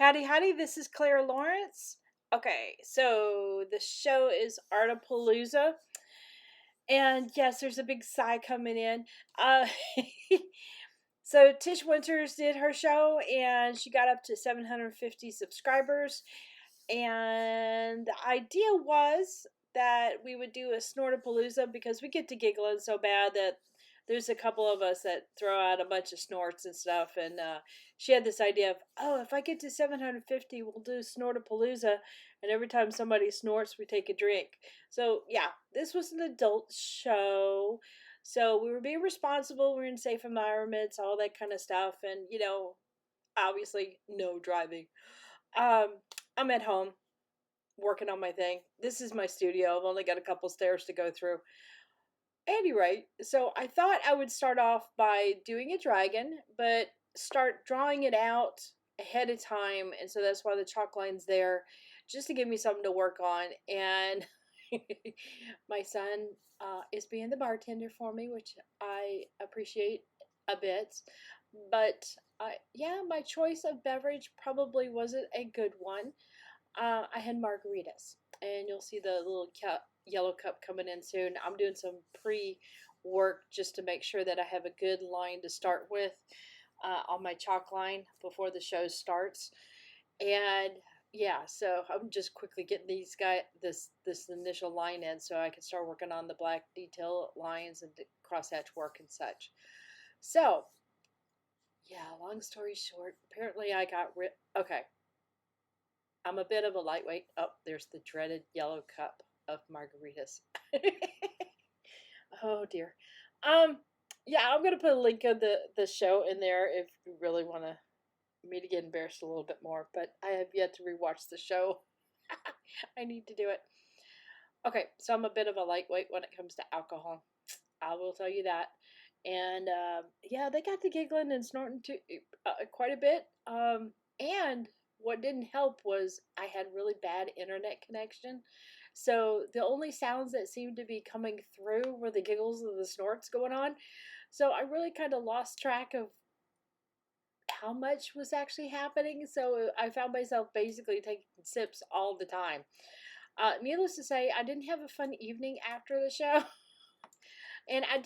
Howdy Howdy, this is Clara Lawrence. Okay, so the show is Artapalooza. And yes, there's a big sigh coming in. Uh, so Tish Winters did her show and she got up to 750 subscribers. And the idea was that we would do a Snortapalooza because we get to giggling so bad that there's a couple of us that throw out a bunch of snorts and stuff. And she had this idea of, oh, if I get to 750, we'll do Snortapalooza. And every time somebody snorts, we take a drink. So, yeah, this was an adult show. So we were being responsible. We were in safe environments, all that kind of stuff. And, obviously, no driving. Um, I'm at home working on my thing. This is my studio. I've only got a couple stairs to go through. Anyway, so I thought I would start off by doing a dragon, but start drawing it out ahead of time, and so that's why the chalk line's there, just to give me something to work on. And my son is being the bartender for me, which I appreciate a bit. But yeah, my choice of beverage probably wasn't a good one. I had margaritas, and you'll see the little yellow cup coming in soon. I'm doing some pre-work just to make sure that I have a good line to start with on my chalk line before the show starts. And yeah, so I'm just quickly getting this initial line in so I can start working on the black detail lines and crosshatch work and such. So yeah, long story short, apparently I got okay. I'm a bit of a lightweight. Oh, there's the dreaded yellow cup of margaritas. Oh dear. Um, yeah, I'm gonna put a link of the show in there if you really want me to get embarrassed a little bit more. But I have yet to rewatch the show. I need to do it. Okay, so I'm a bit of a lightweight when it comes to alcohol. I will tell you that. And yeah, they got to giggling and snorting too, quite a bit. And what didn't help was I had really bad internet connection. So the only sounds that seemed to be coming through were the giggles and the snorts going on. So I really kind of lost track of how much was actually happening. So I found myself basically taking sips all the time. Needless to say, I didn't have a fun evening after the show. And I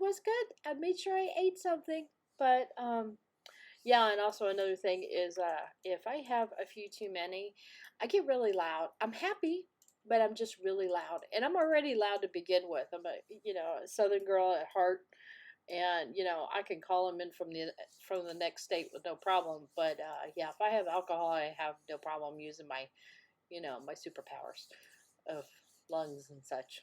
was good. I made sure I ate something. But yeah, and also another thing is if I have a few too many, I get really loud. I'm happy, but I'm just really loud. And I'm already loud to begin with. I'm a Southern girl at heart, and I can call them in from the next state with no problem. But yeah, if I have alcohol, I have no problem using my superpowers of lungs and such.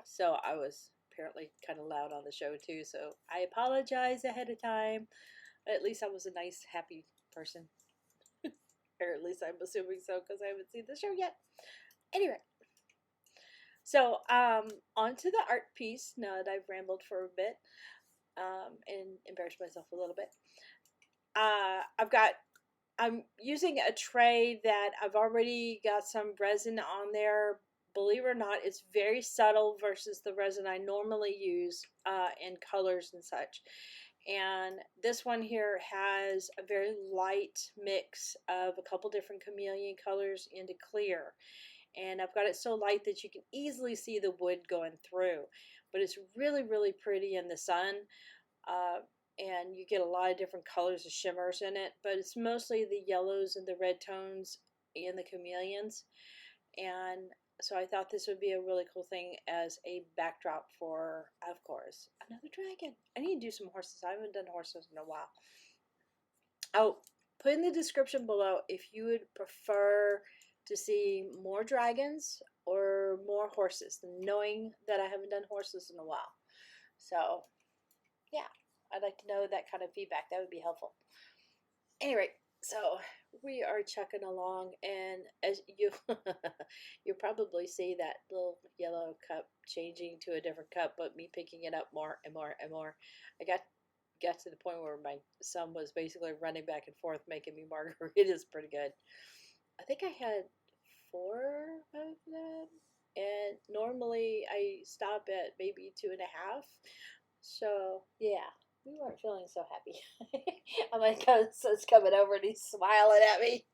So I was apparently kind of loud on the show too. So I apologize ahead of time. At least I was a nice, happy person. Or at least I'm assuming so because I haven't seen the show yet. Anyway, so on to the art piece now that I've rambled for a bit and embarrassed myself a little bit. I'm using a tray that I've already got some resin on there. Believe it or not, it's very subtle versus the resin I normally use in colors and such. And this one here has a very light mix of a couple different chameleon colors into clear. And I've got it so light that you can easily see the wood going through. But it's really, really pretty in the sun. Uh, and you get a lot of different colors of shimmers in it. But it's mostly the yellows and the red tones and the chameleons. And so I thought this would be a really cool thing as a backdrop for, of course, another dragon. I need to do some horses. I haven't done horses in a while. Oh, put in the description below if you would prefer to see more dragons or more horses, knowing that I haven't done horses in a while. So, yeah, I'd like to know that kind of feedback. That would be helpful. Anyway, so we are chucking along, and as you'll probably see that little yellow cup changing to a different cup, but me picking it up more and more and more. I got to the point where my son was basically running back and forth making me margaritas pretty good. I think I had 4 of them, and normally I stop at maybe 2.5. So yeah, we weren't feeling so happy. My cousin's coming over and he's smiling at me.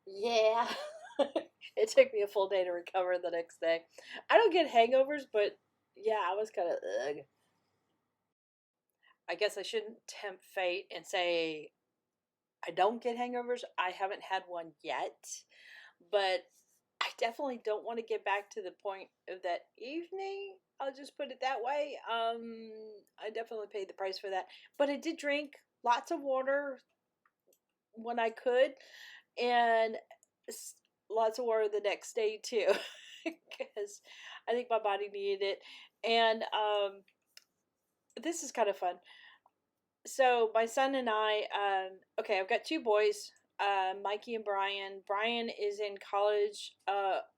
Yeah. It took me a full day to recover the next day. I don't get hangovers, but yeah, I was kind of ugh. I guess I shouldn't tempt fate and say I don't get hangovers. I haven't had one yet, but I definitely don't want to get back to the point of that evening. I'll just put it that way. I definitely paid the price for that, but I did drink lots of water when I could, and lots of water the next day too, because I think my body needed it. And this is kind of fun. So my son and I, okay, I've got two boys, Mikey and Brian. Brian is in college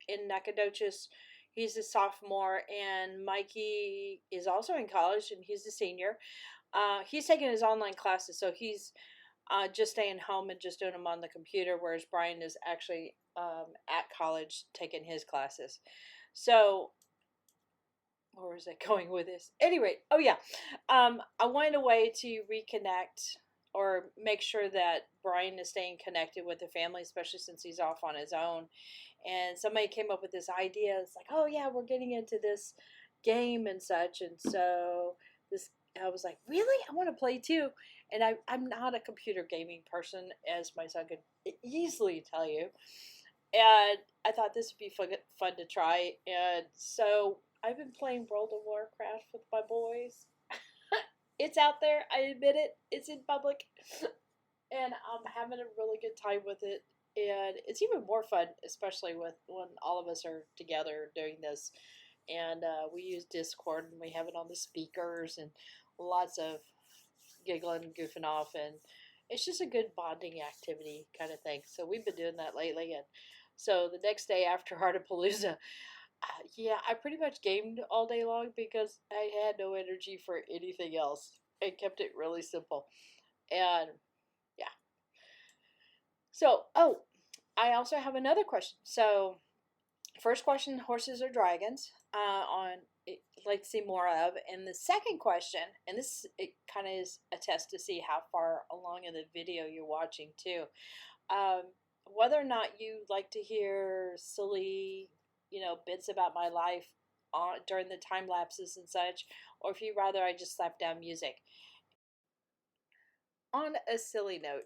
in Nacogdoches. He's a sophomore, and Mikey is also in college, and he's a senior. He's taking his online classes, so he's just staying home and just doing them on the computer, whereas Brian is actually at college taking his classes. So where was I going with this? Anyway, oh yeah, I wanted a way to reconnect or make sure that Brian is staying connected with the family, especially since he's off on his own. And somebody came up with this idea. It's like, oh yeah, we're getting into this game and such, and so this. I was like, really? I want to play too. And I'm not a computer gaming person, as my son could easily tell you. And I thought this would be fun to try. And so I've been playing World of Warcraft with my boys. It's out there, I admit it. It's in public. And I'm having a really good time with it. And it's even more fun, especially with when all of us are together doing this. And we use Discord and we have it on the speakers and lots of giggling and goofing off. And it's just a good bonding activity kind of thing. So we've been doing that lately. And so the next day after Artapalooza, yeah, I pretty much gamed all day long because I had no energy for anything else. I kept it really simple. And yeah. So, oh, I also have another question. So, first question, horses or dragons? On like to see more of. And the second question, and this it kind of is a test to see how far along in the video you're watching too. Um, Whether or not you like to hear silly, bits about my life during the time lapses and such, or if you rather I just slap down music. On a silly note,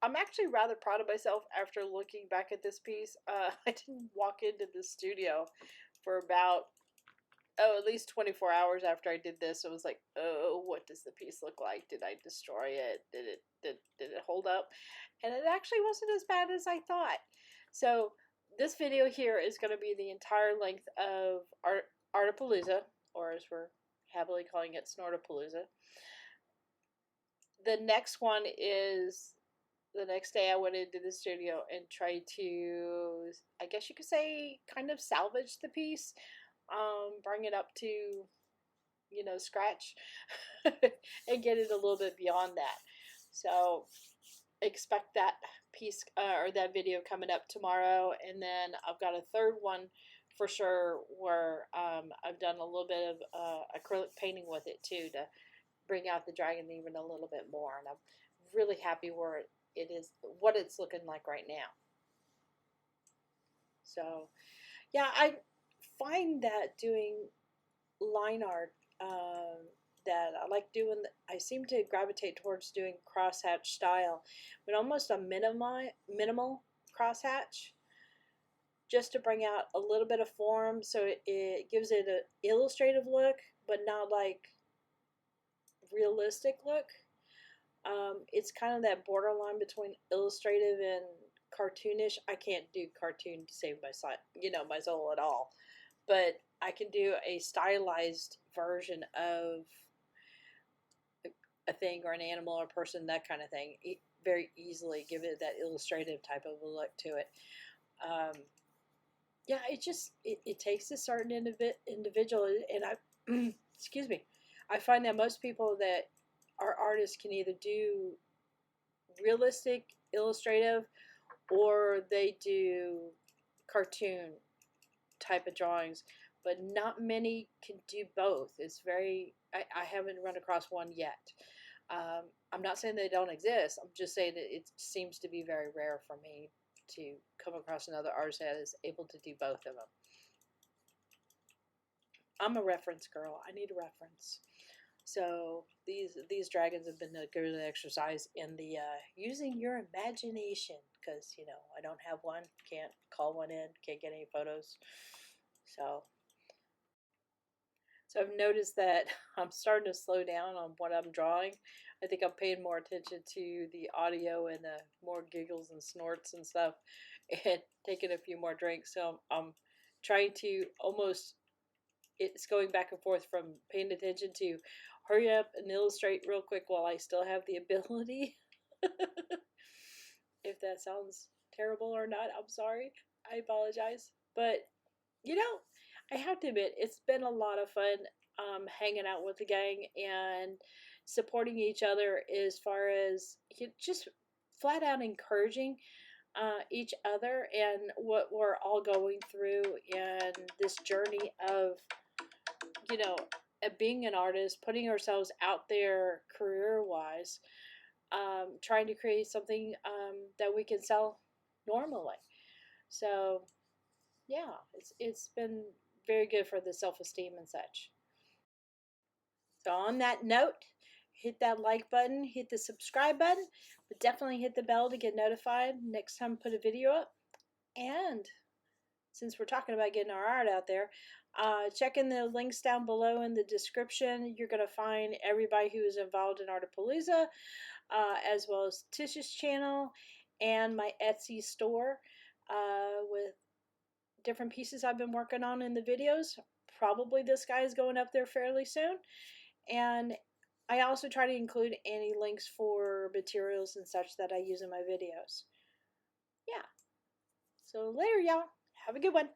I'm actually rather proud of myself after looking back at this piece. I didn't walk into the studio for about at least 24 hours after I did this. I was like, oh, what does the piece look like? Did I destroy it? Did it hold up? And it actually wasn't as bad as I thought. So this video here is going to be the entire length of Artapalooza, or as we're happily calling it, Snortapalooza. The next one is the next day I went into the studio and tried to, I guess you could say, kind of salvage the piece, bring it up to, scratch, and get it a little bit beyond that. So expect that piece or that video coming up tomorrow, and then I've got a third one for sure where I've done a little bit of acrylic painting with it too to bring out the dragon even a little bit more, and I'm really happy where it is, what it's looking like right now. So yeah, I find that doing line art that I like doing. I seem to gravitate towards doing crosshatch style, but almost a minimal crosshatch, just to bring out a little bit of form, so it gives it an illustrative look, but not like realistic look. It's kind of that borderline between illustrative and cartoonish. I can't do cartoon to save my my soul at all, but I can do a stylized version of a thing or an animal or person, that kind of thing, very easily give it that illustrative type of a look to it. Yeah, it takes a certain individual, and I excuse me, I find that most people that are artists can either do realistic, illustrative, or they do cartoon type of drawings. but not many can do both. It's very, I haven't run across one yet. I'm not saying they don't exist. I'm just saying that it seems to be very rare for me to come across another artist that is able to do both of them. I'm a reference girl. I need a reference. So these dragons have been a good exercise in the using your imagination, because I don't have one, can't call one in, can't get any photos. So I've noticed that I'm starting to slow down on what I'm drawing. I think I'm paying more attention to the audio and the more giggles and snorts and stuff, and taking a few more drinks. So I'm trying to almost, it's going back and forth from paying attention to hurry up and illustrate real quick while I still have the ability. If that sounds terrible or not, I'm sorry. I apologize. But, I have to admit, it's been a lot of fun hanging out with the gang and supporting each other as far as just flat out encouraging each other and what we're all going through in this journey of being an artist, putting ourselves out there career-wise, trying to create something that we can sell normally. So, yeah, it's been very good for the self-esteem and such. So on that note, hit that like button, hit the subscribe button, but definitely hit the bell to get notified next time I put a video up. And since we're talking about getting our art out there, check in the links down below in the description. You're going to find everybody who is involved in Artapalooza, as well as Tish's channel and my Etsy store with different pieces I've been working on in the videos. Probably this guy is going up there fairly soon. And I also try to include any links for materials and such that I use in my videos. Yeah. So later, y'all. Have a good one.